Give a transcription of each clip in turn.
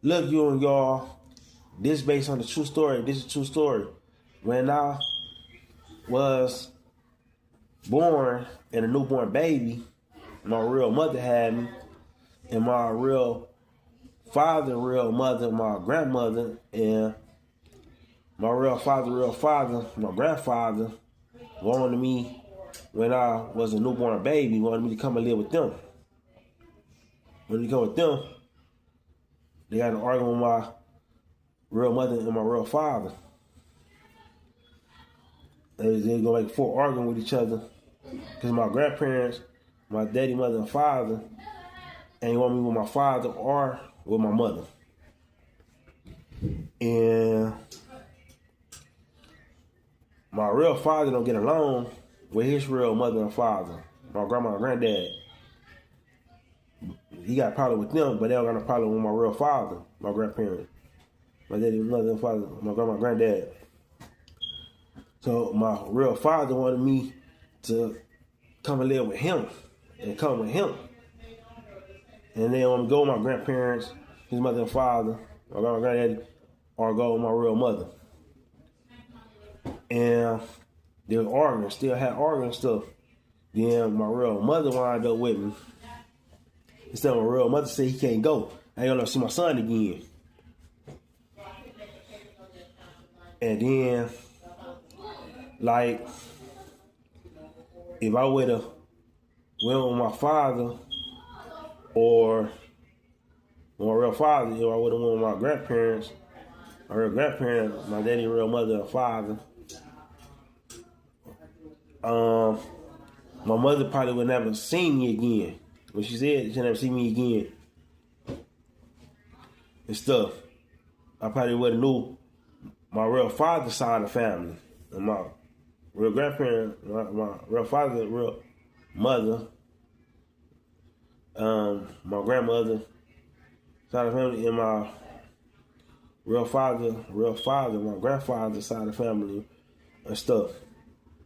Look, you and y'all, this based on the true story. This is a true story. When I was born and a newborn baby, my real mother had me, and my real father, real mother, my grandmother, and my real father, my grandfather, wanted me when I was a newborn baby, wanted me to come and live with them. When you go with them, they got an argument with my real mother and my real father. They're gonna make full arguing with each other because my grandparents, my daddy, mother, and father, ain't want me with my father or with my mother. And my real father don't get along with his real mother and father, my grandma and granddad. He got a problem with them, but they don't got a problem with my real father, my grandparents, my daddy, mother, and father, my grandma and granddad. So my real father wanted me to come and live with him and come with him. And then want me to go with my grandparents, his mother and father, my grandma and granddaddy, or go with my real mother. And they were arguing, still had arguing stuff. Then my real mother wound up with me. Instead, my real mother said he can't go. I ain't gonna see my son again. And then, like, if I would have went with my father or my real father, if I would have went with my grandparents, my real grandparents, my daddy, real mother, and father, my mother probably would never see me again. When she said she'd never see me again and stuff, I probably would have knew my real father's side of the family and my real grandparents, my real father, real mother, my grandmother side of the family, and my real father, my grandfather's side of the family and stuff.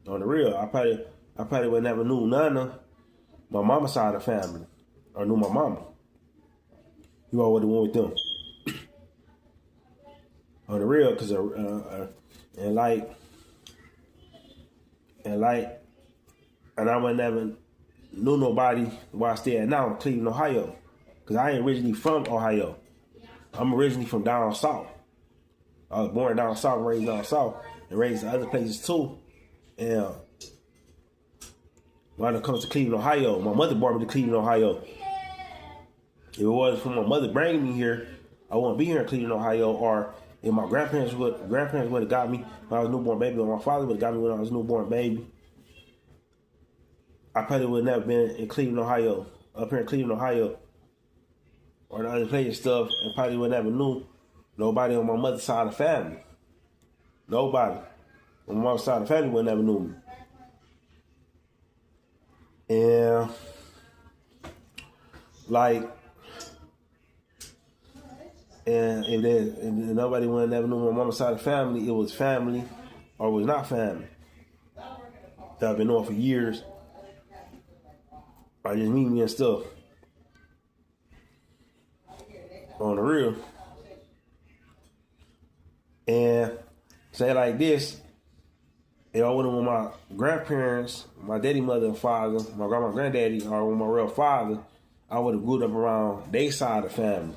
On the real, I probably would never knew none of my mama's side of the family, or knew my mama. You all would have went with them. On the real, because and I would never knew nobody where I stay at now in Cleveland, Ohio, because I ain't originally from Ohio. I'm originally from down south. I was born down south, raised down south, and raised in other places too. And when it comes to Cleveland, Ohio, my mother brought me to Cleveland, Ohio. If it wasn't for my mother bringing me here, I wouldn't be here in Cleveland, Ohio. Or if my grandparents would have got me when I was a newborn baby, or my father would have got me when I was a newborn baby, I probably would have never been in Cleveland, Ohio, up here in Cleveland, Ohio, or the other places stuff, and probably would never knew nobody on my mother's side of the family. Nobody on my mother's side of the family would never knew me. And like, and if nobody would never knew my mama's side of the family, it was family or it was not family. That I've been knowing for years. Or just meet me and stuff. On the real. And say like this, if I went with my grandparents, my daddy, mother, and father, my grandma, granddaddy, or with my real father, I would have grew up around their side of the family.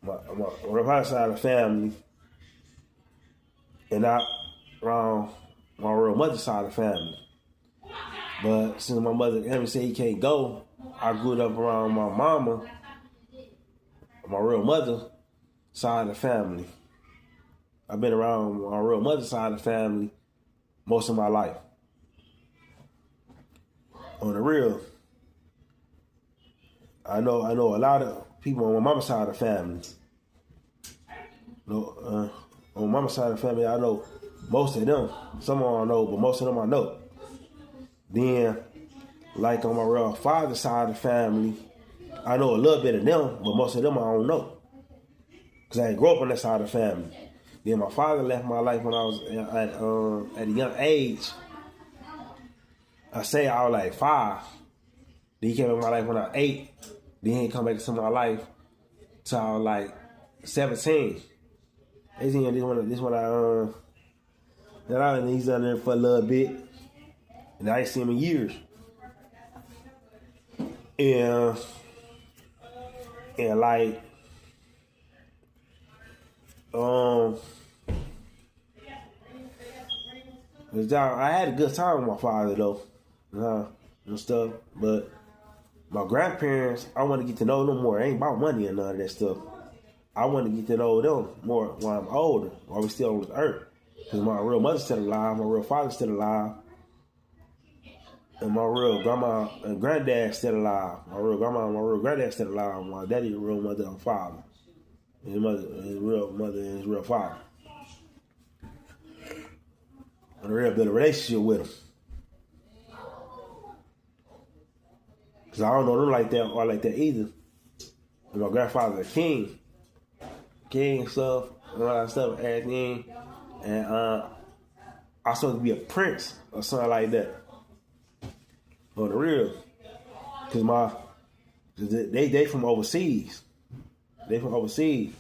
My real father's side of the family, and not around my real mother's side of the family. But since my mother never said he can't go, I grew up around my mama, my real mother side of the family. I've been around my real mother's side of the family most of my life. On the real, I know a lot of people on my mama's side of the family. On my mama's side of the family, I know most of them. Some of them I don't know, but most of them I know. Then, like on my real father's side of the family, I know a little bit of them, but most of them I don't know. Because I didn't grow up on that side of the family. Then my father left my life when I was at a young age. I say I was like 5. Then he came in my life when I was 8. Then he come back into my life till I was like 17. This one he's done there for a little bit. And I ain't seen him in years. And like I had a good time with my father though. And stuff. But my grandparents, I want to get to know them more. It ain't about money and none of that stuff. I want to get to know them more when I'm older, while we still on this earth. Because my real mother's still alive, my real father's still alive, and my real grandma and granddad's still alive. My real grandma and my real granddad's still alive. My daddy's real mother and father. His real mother and his real father. And a real good relationship with them. Because I don't know them like that or like that either. And my grandfather's a king. King stuff, and all that stuff, everything. And I was supposed to be a prince or something like that. On the real. Because they from overseas. They from overseas.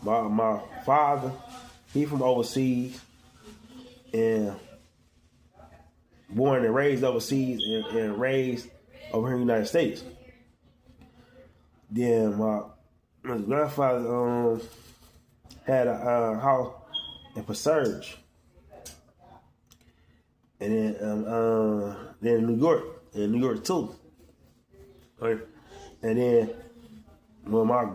My father, he from overseas. And born and raised overseas and raised over here in the United States. Then my grandfather had a house in Passage, and then in New York too. Right? And then when my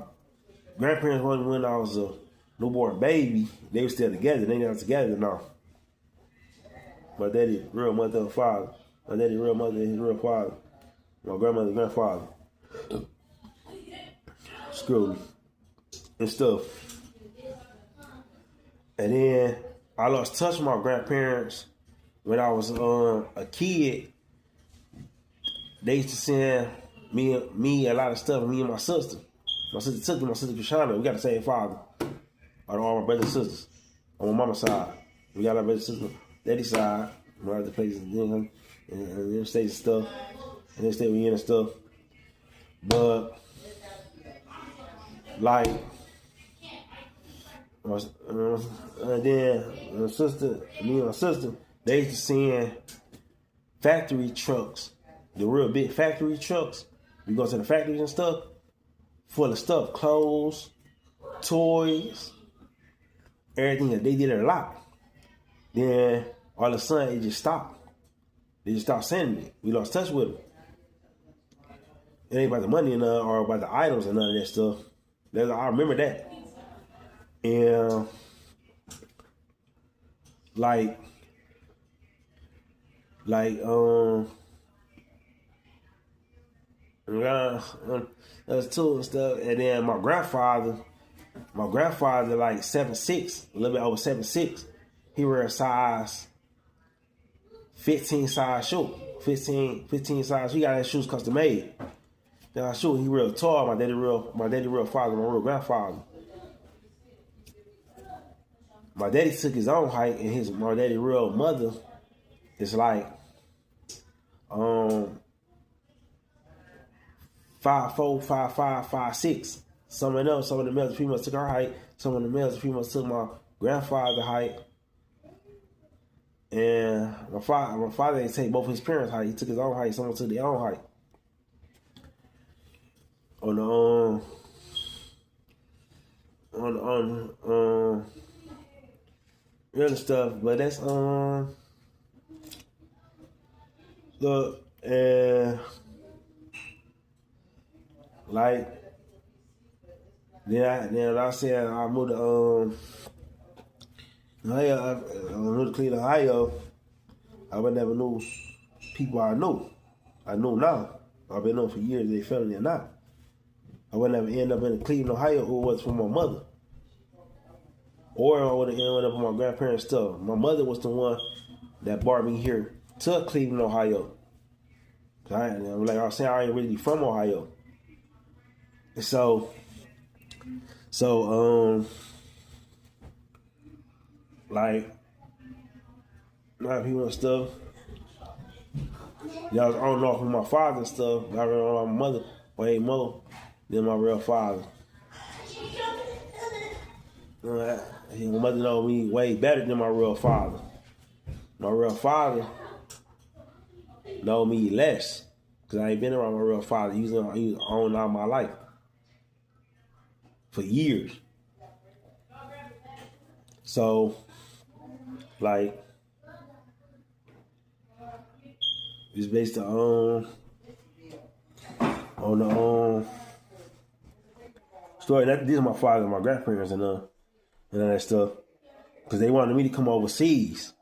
grandparents when I was a newborn baby, they were still together. They not together now. My daddy, real mother and father. My daddy, real mother and his real father. My grandmother's grandfather. Screw and stuff. And then I lost touch with my grandparents when I was a kid. They used to send me a lot of stuff, me and my sister. My sister took me, my sister Krishana. We got the same father. All my brothers and sisters. On my mama's side. We got our brothers and sisters. Daddy's side. My other places and them states and stuff. And they stay with you and stuff. But like, and then me and my sister, they used to send factory trucks, the real big factory trucks. We go to the factories and stuff, full of stuff, clothes, toys, everything. That they did it a lot. Then all of a sudden it just stopped. They just stopped sending it. We lost touch with them. It ain't about the money or about the items and none of that stuff. I remember that. And like that's two and stuff. And then my grandfather like 7'6", a little bit over 7'6". He wear a size 15 size shoe. 15 size. He got his shoes custom made. Now shoe, he real tall. My daddy real father, my real grandfather. My daddy took his own height, and my daddy real mother is like 5'4", 5'5", 5'6". Some of the males and females took our height. Some of the males and females took my grandfather's height. And my father didn't take both his parents' height. He took his own height. Someone took their own height. On the other stuff, but that's look, like then I said I moved to Ohio. I moved to Cleveland, Ohio. I would never knew people I knew. I know now. I've been known for years. They family or not. I would never end up in Cleveland, Ohio, or it was for my mother. Or I would have ended up with my grandparents' stuff. My mother was the one that brought me here to Cleveland, Ohio. Like I was saying, I ain't really from Ohio. So, like, a lot of people and stuff. Y'all was on off with my father and stuff. I remember my mother way more than my real father. My mother know me way better than my real father. My real father know me less because I ain't been around my real father. He was on all my life for years. So, like, it's based on the story. These are my father and my grandparents and all that stuff. Because they wanted me to come overseas.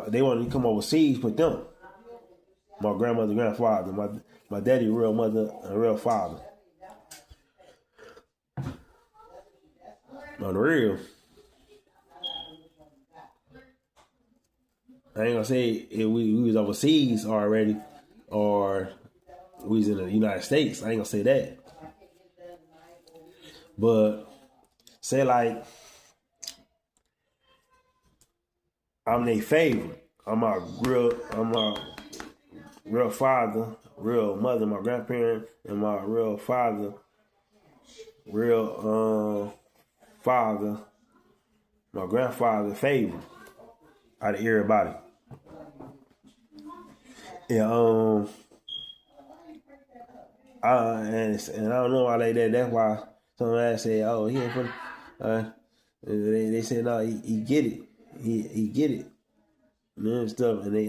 They wanted me to come overseas with them. My grandmother, grandfather, my daddy, real mother, and real father. On the real. I ain't gonna say if we was overseas already or we was in the United States. I ain't gonna say that. But say like I'm their favorite. I'm my real father, real mother, my grandparent, and my real father, real father, my grandfather favorite out of everybody. And and I don't know why like that. That's why somebody say, "Oh, he ain't from." They say no, he get it. He get it. And stuff, and they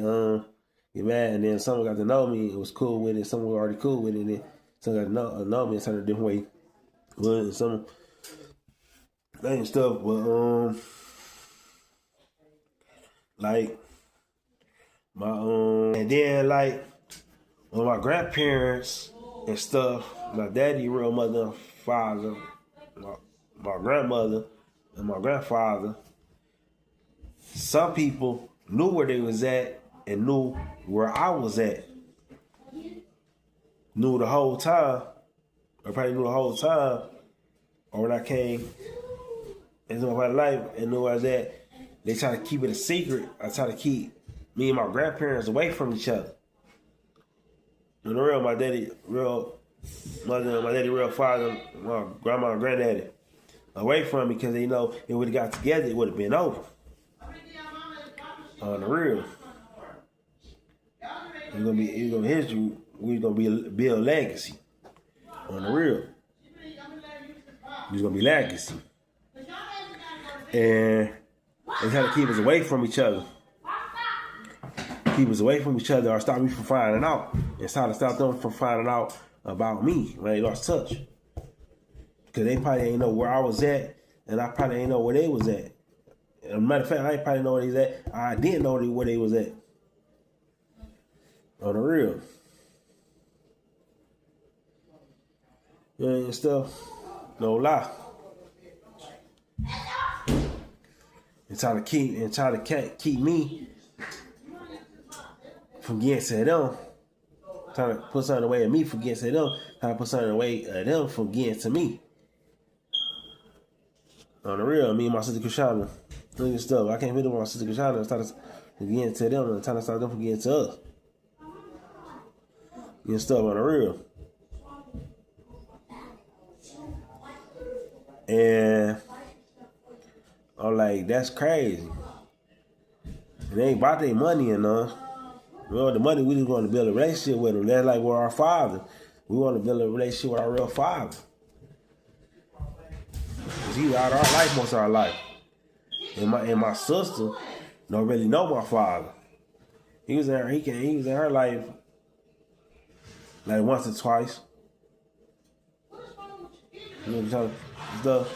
get mad, and then someone got to know me. It was cool with it. Someone was already cool with it. And then someone got to know me in a different way. But some and stuff, but like my and then like when my grandparents and stuff, my daddy, real mother, and father, my grandmother, and my grandfather. Some people knew where they was at and knew where I was at. Knew the whole time, or probably knew the whole time, or when I came into my life and knew where I was at. They try to keep it a secret. I try to keep me and my grandparents away from each other. In the real, my daddy, real mother, my daddy, real father, my grandma and granddaddy, away from me because they know if we would have got together, it would have been over. On the real, it's gonna be history. We're gonna build legacy. On the real, it's gonna be legacy, and they try to keep us away from each other. Keep us away from each other, or stop me from finding out. It's trying to stop them from finding out about me when they lost touch. Because they probably ain't know where I was at, and I probably ain't know where they was at. As a matter of fact, I probably know where they was at. I didn't know where they was at. On the real. And stuff. No lie. And try to keep me from getting to them. Trying to put something away at me from getting to them. Trying to put something away at them from getting to me. On the real, me and my sister Krishana. Look at stuff. I can't fit with my sister Krishana and start to get to them and trying to stop them from getting to us. Getting stuff on the real. And I'm like, that's crazy. It ain't about their money enough. Well, the money, we just want to build a relationship with them. That's like we're our father. We want to build a relationship with our real father. Because he's out of our life most of our life. And my sister don't really know my father. He was in her life like once or twice. You know, stuff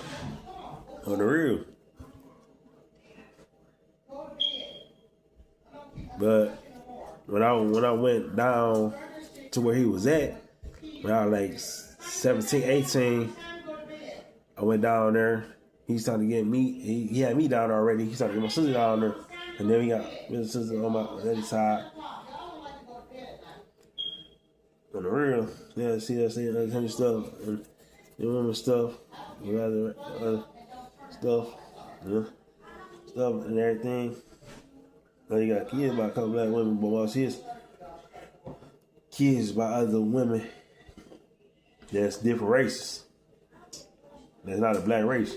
on the real. But when I went down to where he was at, when I was like 17, 18, I went down there. He started to get me. He had me down there already. He started to get my sister down there, and then we got my sister on my other side. On the real, yeah, see that kind of stuff, and the women stuff, other stuff, stuff and everything. Now you got kids by a couple black women, but most his kids by other women that's different races. That's not a black race.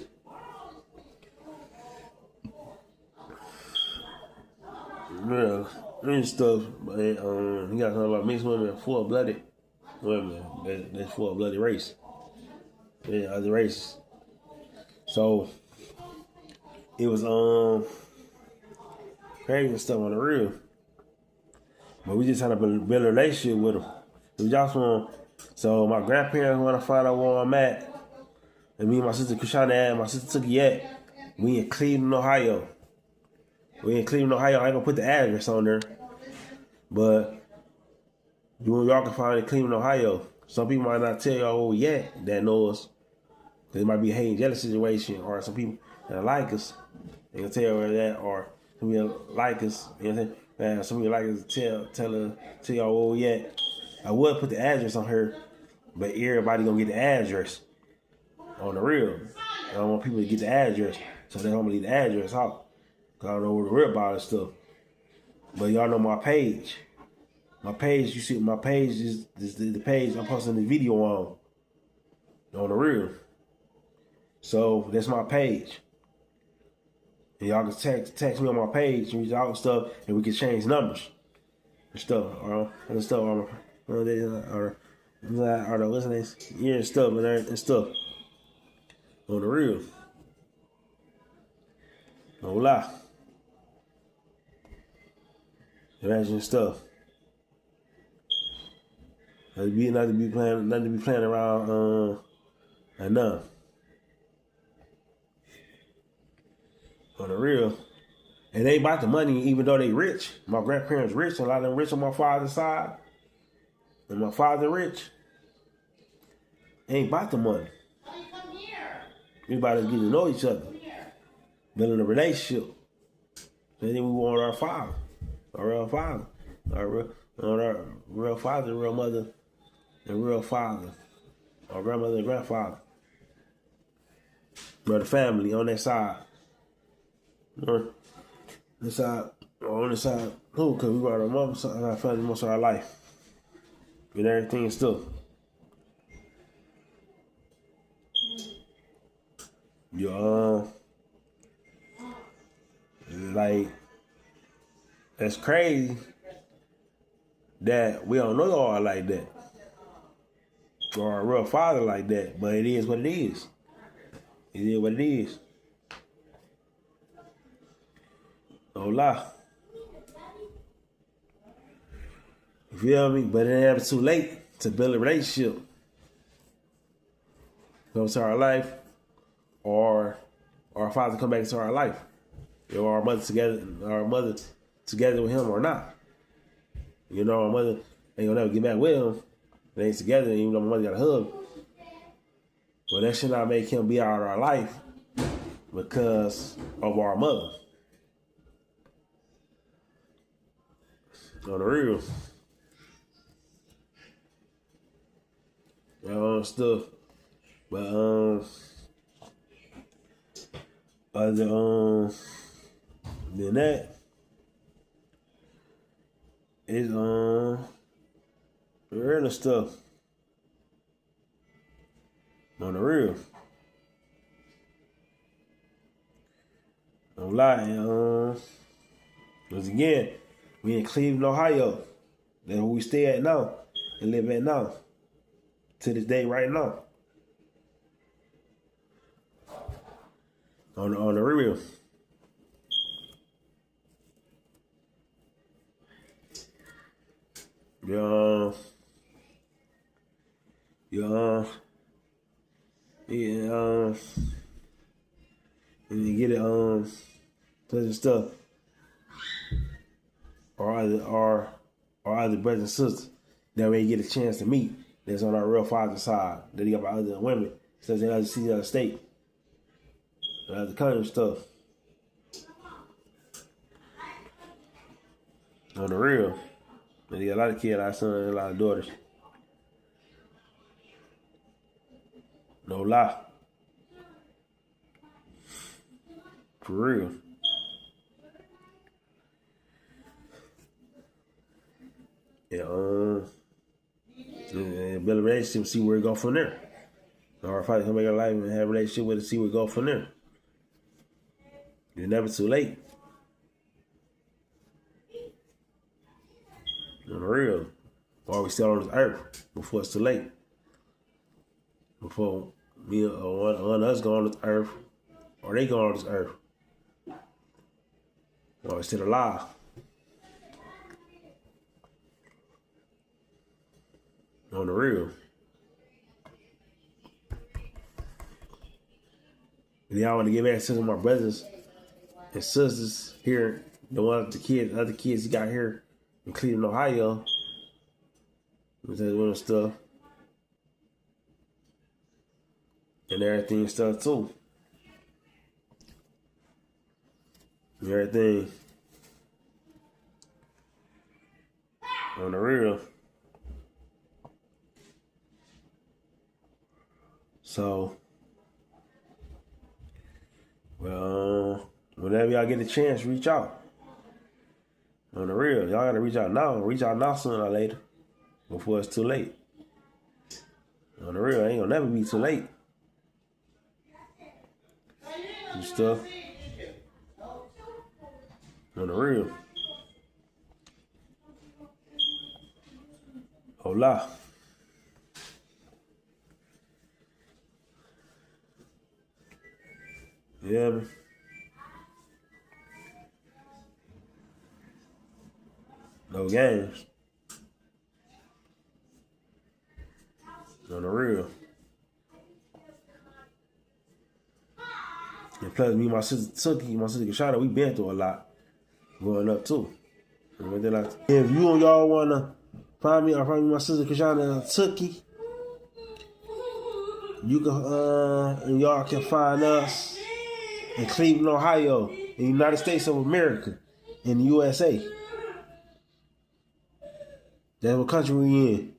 Yeah, and stuff. But he got something about mixed women, full-blooded women. That's full-blooded race. Yeah, other races. So it was crazy and stuff on the real. But we just had to build a relationship with them. We just want. So my grandparents want to find out where I'm at. And me and my sister Krishana and my sister Tookie at. We in Cleveland, Ohio. I ain't gonna put the address on there. But y'all can find it in Cleveland, Ohio. Some people might not tell y'all where we at that know us. Cause it might be a hating jealous situation, or some people that like us. They can tell you where that, or some people like us. You know what I'm saying? Some people like us tell y'all where we at. I would put the address on her, but everybody gonna get the address on the real. I don't want people to get the address, so they don't leave the address out. Cause I don't know where the real about this stuff. But y'all know my page. My page, you see, my page is the page I'm posting the video on the real. So that's my page. And y'all can text me on my page and reach out and stuff, and we can change numbers and stuff, or stuff, or what's the name? Yeah, and stuff and stuff on the real. No lie. Imagine stuff. Nothing to be playing around enough. On the real. And they about the money, even though they rich. My grandparents rich, and a lot of them rich on my father's side. And my father rich. Ain't about the money. Everybody getting to know each other. Building a relationship. And then we want our father. Our real father. Our real father, real mother, and real father. Our grandmother and grandfather. Brother family on that side. On this side, who? Because we brought our mother and our family most of our life. And everything and stuff. Like, that's crazy that we don't know y'all like that. Or a real father like that. But it is what it is. It is what it is. No lie. You feel me? But it ain't ever too late to build a relationship. Come to our life, or our father come back into our life. Or our mother together with him or not. You know, our mother ain't gonna never get back with him. They ain't together, even though my mother got a hug. But that should not make him be out of our life because of our mother. On the real. Stuff. But other than that, it's real stuff. On the real. Don't lie. Once again, we in Cleveland, Ohio. That's where we stay at now and live at now. To this day, right now. On the real. And you get it, pleasant stuff. Or other brothers and sisters that we get a chance to meet. That's on our real father's side. That he got by other women. Says they see the other state. The country stuff. On the real. And he got a lot of kids, a lot of sons, and a lot of daughters. No lie. For real. Yeah, build a relationship, see where it go from there. Or if I can make a life and have a relationship with it, see where it go from there. It's never too late. On the real. While we still on this earth before it's too late. Before me or one of us go on this earth, or they go on this earth. While we're still alive. On the real. And y'all want to give access to my brothers and sisters here, the other kids that got here in Cleveland, Ohio. With that little stuff. And everything and stuff too. And everything. On the real. So, well, whenever y'all get a chance, reach out. On the real. Y'all gotta reach out now. Reach out now sooner or later. Before it's too late. On the real, it ain't gonna never be too late. Do stuff. On the real. Hola. Yeah, man. No games. On the real. And plus, me and my sister Tookie, my sister Kashana, we been through a lot growing up too. If you and y'all wanna find me or find me my sister Kashana and Tookie, you can and y'all can find us in Cleveland, Ohio, in the United States of America, in the USA. That's what country we in.